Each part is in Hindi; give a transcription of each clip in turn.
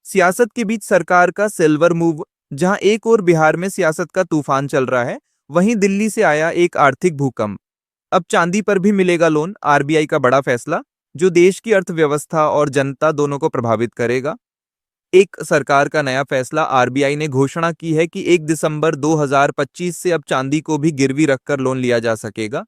सियासत के बीच सरकार का सिल्वर मूव। जहां एक और बिहार में सियासत का तूफान चल रहा है, वहीं दिल्ली से आया एक आर्थिक भूकंप। अब चांदी पर भी मिलेगा लोन, आरबीआई का बड़ा फैसला, जो देश की अर्थव्यवस्था और जनता दोनों को प्रभावित करेगा। एक सरकार का नया फैसला, आरबीआई ने घोषणा की है कि 1 दिसंबर 2025 से अब चांदी को भी गिरवी रखकर लोन लिया जा सकेगा।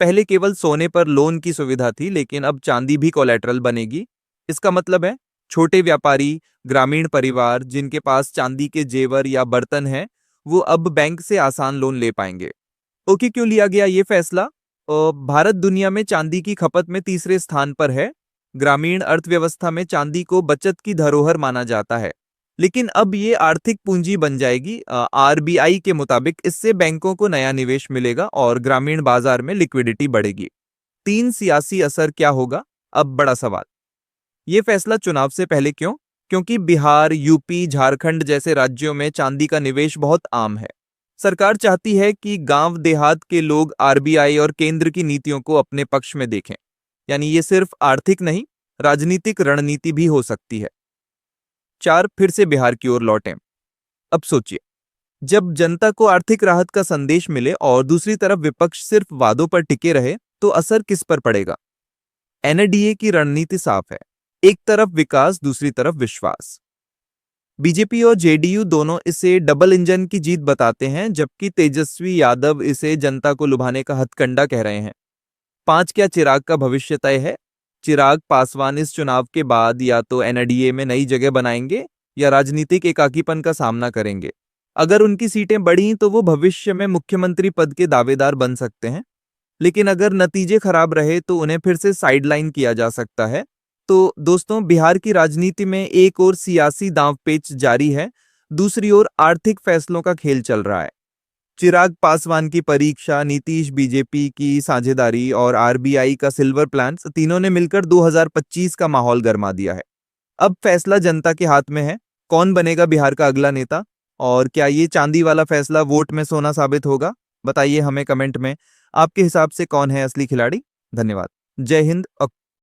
पहले केवल सोने पर लोन की सुविधा थी, लेकिन अब चांदी भी कोलैटरल बनेगी। इसका मतलब है छोटे व्यापारी, ग्रामीण परिवार जिनके पास चांदी के जेवर या बर्तन हैं, वो अब बैंक से आसान लोन ले पाएंगे। ओके, क्यों लिया गया ये फैसला? भारत दुनिया में चांदी की खपत में तीसरे स्थान पर है। ग्रामीण अर्थव्यवस्था में चांदी को बचत की धरोहर माना जाता है, लेकिन अब ये आर्थिक पूंजी बन जाएगी। आरबीआई के मुताबिक इससे बैंकों को नया निवेश मिलेगा और ग्रामीण बाजार में लिक्विडिटी बढ़ेगी। तीन सियासी असर क्या होगा? अब बड़ा सवाल। ये फैसला चुनाव से पहले क्यों? क्योंकि बिहार, यूपी, झारखंड जैसे राज्यों में चांदी का निवेश बहुत आम है। सरकार चाहती है कि गांव देहात के लोग आरबीआई और केंद्र की नीतियों को अपने पक्ष में देखें। यानी ये सिर्फ आर्थिक नहीं, राजनीतिक रणनीति भी हो सकती है। चार, फिर से बिहार की ओर लौटें। अब सोचिए, जब जनता को आर्थिक राहत का संदेश मिले और दूसरी तरफ विपक्ष सिर्फ वादों पर टिके रहे, तो असर किस पर पड़ेगा? एनडीए की रणनीति साफ है, एक तरफ विकास, दूसरी तरफ विश्वास। बीजेपी और जेडीयू दोनों इसे डबल इंजन की जीत बताते हैं, जबकि तेजस्वी यादव इसे जनता को लुभाने का हथकंडा कह रहे हैं। पांच, क्या चिराग का भविष्य तय है? चिराग पासवान इस चुनाव के बाद या तो एनडीए में नई जगह बनाएंगे या राजनीतिक एकाकीपन का सामना करेंगे। अगर उनकी सीटें बढ़ी तो वो भविष्य में मुख्यमंत्री पद के दावेदार बन सकते हैं, लेकिन अगर नतीजे खराब रहे तो उन्हें फिर से साइडलाइन किया जा सकता है। तो दोस्तों, बिहार की राजनीति में एक और सियासी दांवपेच जारी है, दूसरी ओर आर्थिक फैसलों का खेल चल रहा है। चिराग पासवान की परीक्षा, नीतीश बीजेपी की साझेदारी और आरबीआई का सिल्वर प्लान, तीनों ने मिलकर 2025 का माहौल गरमा दिया है। अब फैसला जनता के हाथ में है, कौन बनेगा बिहार का अगला नेता? और क्या ये चांदी वाला फैसला वोट में सोना साबित होगा? बताइए हमें कमेंट में, आपके हिसाब से कौन है असली खिलाड़ी? धन्यवाद। जय हिंद।